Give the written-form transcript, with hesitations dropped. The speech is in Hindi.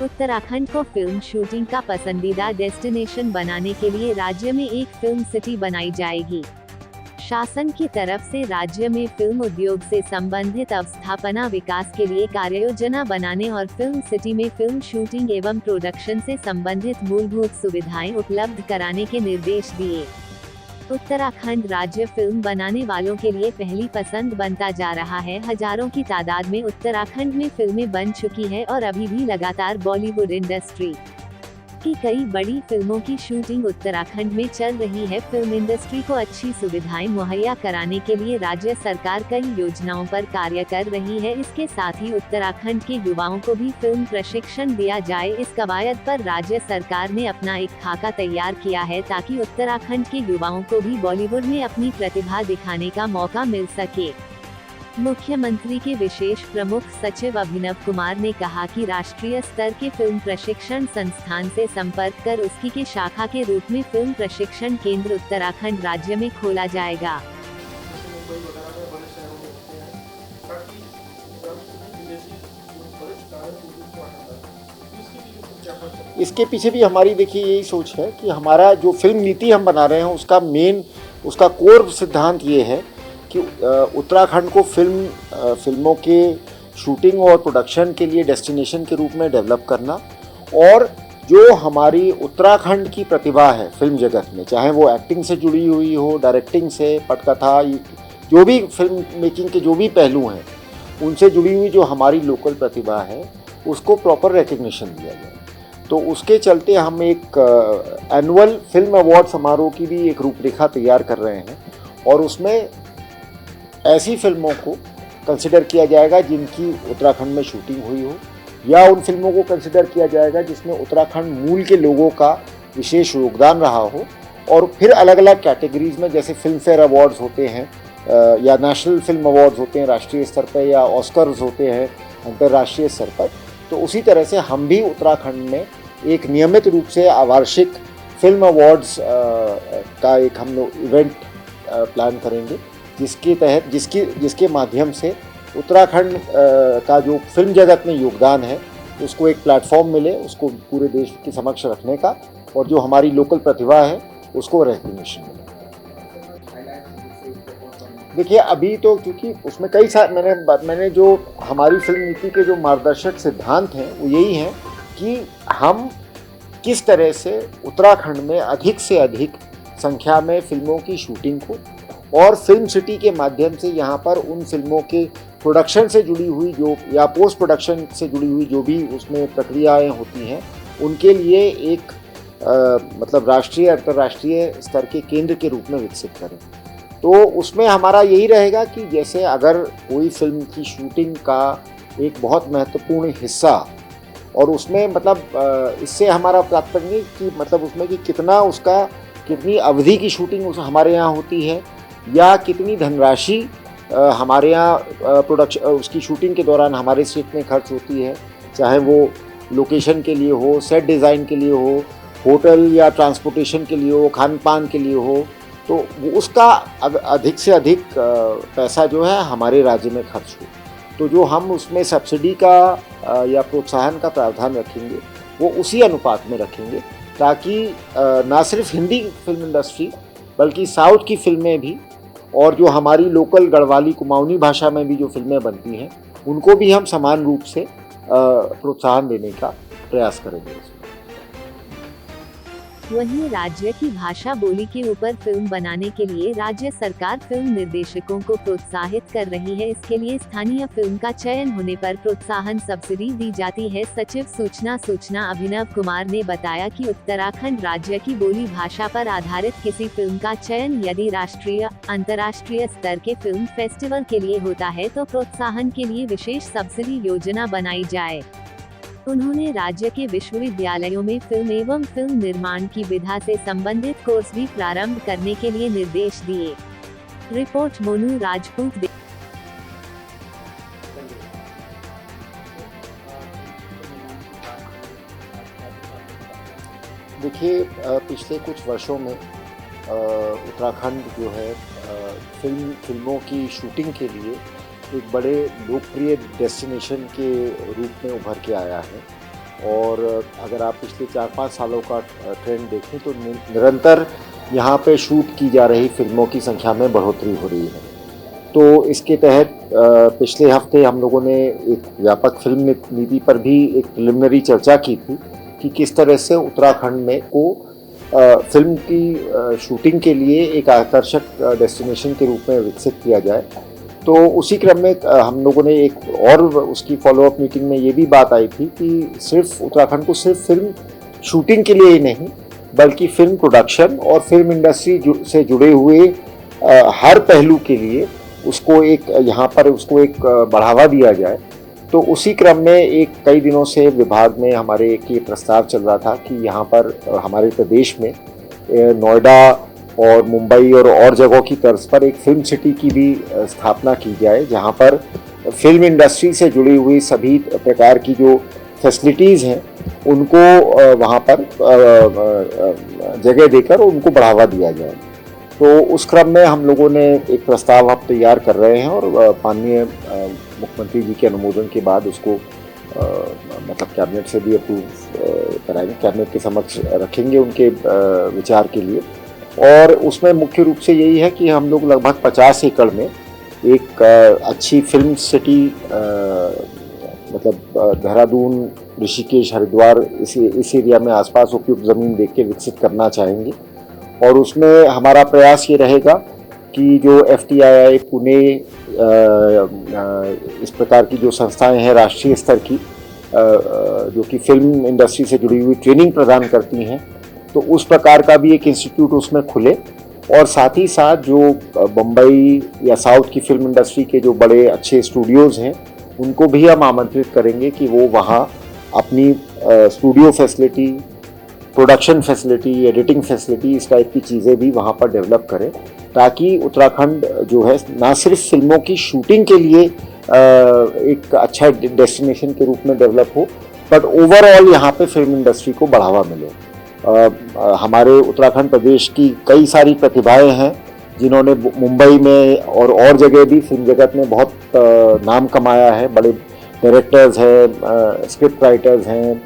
उत्तराखंड को फिल्म शूटिंग का पसंदीदा डेस्टिनेशन बनाने के लिए राज्य में एक फिल्म सिटी बनाई जाएगी। शासन की तरफ से राज्य में फिल्म उद्योग से संबंधित अवस्थापना विकास के लिए कार्ययोजना बनाने और फिल्म सिटी में फिल्म शूटिंग एवं प्रोडक्शन से संबंधित मूलभूत सुविधाएं उपलब्ध कराने के निर्देश दिए। उत्तराखंड राज्य फिल्म बनाने वालों के लिए पहली पसंद बनता जा रहा है। हजारों की तादाद में उत्तराखंड में फिल्में बन चुकी है और अभी भी लगातार बॉलीवुड इंडस्ट्री की कई बड़ी फिल्मों की शूटिंग उत्तराखंड में चल रही है। फिल्म इंडस्ट्री को अच्छी सुविधाएं मुहैया कराने के लिए राज्य सरकार कई योजनाओं पर कार्य कर रही है। इसके साथ ही उत्तराखंड के युवाओं को भी फिल्म प्रशिक्षण दिया जाए। इस कवायद पर राज्य सरकार ने अपना एक खाका तैयार किया है ताकि उत्तराखंड के युवाओं को भी बॉलीवुड में अपनी प्रतिभा दिखाने का मौका मिल सके। मुख्यमंत्री के विशेष प्रमुख सचिव अभिनव कुमार ने कहा कि राष्ट्रीय स्तर के फिल्म प्रशिक्षण संस्थान से संपर्क कर उसकी की शाखा के रूप में फिल्म प्रशिक्षण केंद्र उत्तराखंड राज्य में खोला जाएगा। इसके पीछे भी हमारी देखिए यही सोच है कि हमारा जो फिल्म नीति हम बना रहे हैं उसका कोर सिद्धांत ये है कि उत्तराखंड को फिल्मों के शूटिंग और प्रोडक्शन के लिए डेस्टिनेशन के रूप में डेवलप करना, और जो हमारी उत्तराखंड की प्रतिभा है फिल्म जगत में, चाहे वो एक्टिंग से जुड़ी हुई हो, डायरेक्टिंग से, पटकथा, जो भी फिल्म मेकिंग के जो भी पहलू हैं उनसे जुड़ी हुई जो हमारी लोकल प्रतिभा है उसको प्रॉपर रिकग्निशन दिया जाए। तो उसके चलते हम एक एनुअल फिल्म अवार्ड समारोह की भी एक रूपरेखा तैयार कर रहे हैं, और उसमें ऐसी फिल्मों को कंसिडर किया जाएगा जिनकी उत्तराखंड में शूटिंग हुई हो, या उन फिल्मों को कंसिडर किया जाएगा जिसमें उत्तराखंड मूल के लोगों का विशेष योगदान रहा हो। और फिर अलग अलग कैटेगरीज में, जैसे फिल्म फेयर अवार्ड्स होते हैं या नेशनल फिल्म अवार्ड्स होते हैं राष्ट्रीय स्तर पर, या ऑस्कर्स होते हैं अंतर्राष्ट्रीय स्तर पर, तो उसी तरह से हम भी उत्तराखंड में एक नियमित रूप से वार्षिक फिल्म अवार्ड्स का एक हम लोग इवेंट प्लान करेंगे, जिसके माध्यम से उत्तराखंड का जो फिल्म जगत में योगदान है उसको एक प्लेटफॉर्म मिले, उसको पूरे देश के समक्ष रखने का, और जो हमारी लोकल प्रतिभा है उसको रिकग्निशन मिले। देखिए अभी तो क्योंकि उसमें कई सारे मैंने जो हमारी फिल्म नीति के जो मार्गदर्शक सिद्धांत हैं वो यही हैं कि हम किस तरह से उत्तराखंड में अधिक से अधिक संख्या में फिल्मों की शूटिंग को, और फिल्म सिटी के माध्यम से यहाँ पर उन फिल्मों के प्रोडक्शन से जुड़ी हुई जो, या पोस्ट प्रोडक्शन से जुड़ी हुई जो भी उसमें प्रक्रियाएं होती हैं, उनके लिए एक मतलब राष्ट्रीय अंतर्राष्ट्रीय स्तर के केंद्र के रूप में विकसित करें। तो उसमें हमारा यही रहेगा कि जैसे अगर कोई फिल्म की शूटिंग का एक बहुत महत्वपूर्ण हिस्सा, और उसमें मतलब इससे हमारा तात्पर्य नहीं कि मतलब उसमें कि कितनी अवधि की शूटिंग हमारे यहाँ होती है, या कितनी धनराशि हमारे यहाँ प्रोडक्शन उसकी शूटिंग के दौरान हमारे स्टेट में खर्च होती है, चाहे वो लोकेशन के लिए हो, सेट डिज़ाइन के लिए हो, होटल या ट्रांसपोर्टेशन के लिए हो, खान पान के लिए हो, तो उसका अधिक से अधिक पैसा जो है हमारे राज्य में खर्च हो। तो जो हम उसमें सब्सिडी का या प्रोत्साहन का प्रावधान रखेंगे वो उसी अनुपात में रखेंगे, ताकि ना सिर्फ हिंदी फिल्म इंडस्ट्री बल्कि साउथ की फिल्में भी, और जो हमारी लोकल गढ़वाली कुमाऊनी भाषा में भी जो फिल्में बनती हैं उनको भी हम समान रूप से प्रोत्साहन देने का प्रयास करेंगे। वहीं राज्य की भाषा बोली के ऊपर फिल्म बनाने के लिए राज्य सरकार फिल्म निर्देशकों को प्रोत्साहित कर रही है। इसके लिए स्थानीय फिल्म का चयन होने पर प्रोत्साहन सब्सिडी दी जाती है। सचिव सूचना अभिनव कुमार ने बताया कि उत्तराखंड राज्य की बोली भाषा पर आधारित किसी फिल्म का चयन यदि राष्ट्रीय अंतर्राष्ट्रीय स्तर के फिल्म फेस्टिवल के लिए होता है तो प्रोत्साहन के लिए विशेष सब्सिडी योजना बनाई जाए। उन्होंने राज्य के विश्वविद्यालयों में फिल्म एवं फिल्म निर्माण की विधा से संबंधित कोर्स भी प्रारंभ करने के लिए निर्देश दिए। रिपोर्ट मोनू राजपूत। देखिए पिछले कुछ वर्षों में उत्तराखंड जो है फिल्मों की शूटिंग के लिए एक बड़े लोकप्रिय डेस्टिनेशन के रूप में उभर के आया है। और अगर आप पिछले 4-5 सालों का ट्रेंड देखें तो निरंतर यहाँ पे शूट की जा रही फिल्मों की संख्या में बढ़ोतरी हो रही है। तो इसके तहत पिछले हफ्ते हम लोगों ने एक व्यापक फिल्म नीति पर भी एक प्रिलिमिनरी चर्चा की थी कि किस तरह से उत्तराखंड में को फिल्म की शूटिंग के लिए एक आकर्षक डेस्टिनेशन के रूप में विकसित किया जाए। तो उसी क्रम में हम लोगों ने एक और उसकी फॉलोअप मीटिंग में ये भी बात आई थी कि सिर्फ उत्तराखंड को सिर्फ फिल्म शूटिंग के लिए ही नहीं बल्कि फिल्म प्रोडक्शन और फिल्म इंडस्ट्री से जुड़े हुए हर पहलू के लिए उसको एक यहाँ पर उसको एक बढ़ावा दिया जाए। तो उसी क्रम में एक कई दिनों से विभाग में हमारे एक ये प्रस्ताव चल रहा था कि यहाँ पर हमारे प्रदेश में नोएडा और मुंबई और जगहों की तर्ज पर एक फिल्म सिटी की भी स्थापना की जाए, जहाँ पर फिल्म इंडस्ट्री से जुड़ी हुई सभी प्रकार की जो फैसिलिटीज़ हैं उनको वहाँ पर जगह देकर उनको बढ़ावा दिया जाए। तो उस क्रम में हम लोगों ने एक प्रस्ताव अब तैयार कर रहे हैं और माननीय मुख्यमंत्री जी के अनुमोदन के बाद उसको मतलब कैबिनेट से भी अप्रूव कराएंगे, कैबिनेट के समक्ष रखेंगे उनके विचार के लिए। और उसमें मुख्य रूप से यही है कि हम लोग लगभग 50 एकड़ में एक अच्छी फिल्म सिटी मतलब देहरादून, ऋषिकेश, हरिद्वार इस एरिया में आसपास उपयुक्त ज़मीन देख के विकसित करना चाहेंगे। और उसमें हमारा प्रयास ये रहेगा कि जो FTII पुणे इस प्रकार की जो संस्थाएं हैं राष्ट्रीय स्तर की जो कि फिल्म इंडस्ट्री से जुड़ी हुई ट्रेनिंग प्रदान करती हैं, तो उस प्रकार का भी एक इंस्टीट्यूट उसमें खुले। और साथ ही साथ जो बम्बई या साउथ की फिल्म इंडस्ट्री के जो बड़े अच्छे स्टूडियोज़ हैं उनको भी हम आमंत्रित करेंगे कि वो वहाँ अपनी studio facility, production facility, editing facility, इस टाइप की चीज़ें भी वहाँ पर डेवलप करें, ताकि उत्तराखंड जो है ना सिर्फ फिल्मों की शूटिंग के लिए एक अच्छा डेस्टिनेशन के रूप में डेवलप हो, बट ओवरऑल यहाँ पे फिल्म इंडस्ट्री को बढ़ावा मिले। हमारे उत्तराखंड प्रदेश की कई सारी प्रतिभाएं हैं जिन्होंने मुंबई में और जगह भी फिल्म जगत में बहुत नाम कमाया है। बड़े डायरेक्टर्स हैं, स्क्रिप्ट राइटर्स हैं,